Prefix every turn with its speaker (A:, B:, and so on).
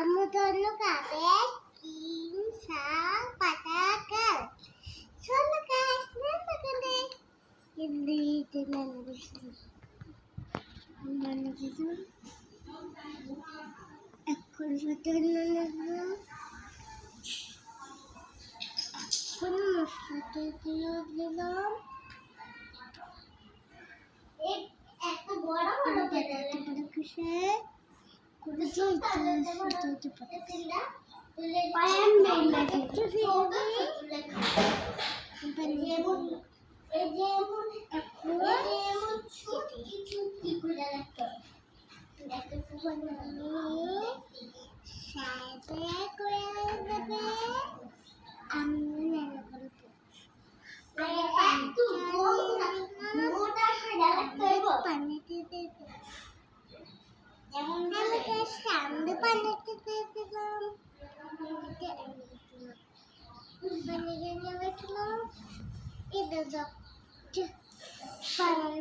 A: Amutonu kabeh kinsa patakal. Sono guys, nanda kande. Hindi tinan gusto. Ano dito? Ako sa tinan na. Kuno sa tinan. একটা বড় বড় পেটে খুশে করে চলতে পারছিলা তুলে পায়াম মেলা কিছু ছোট লেখা যেমন যেমন ছোট কিছু কি করে রাখতে একটা ফুল সাইডে করে দেবে আমি নেলা করে পানিতে যেমন সামনে পানিতে দিলাম পানিতে নেমেছিলাম এটা পানি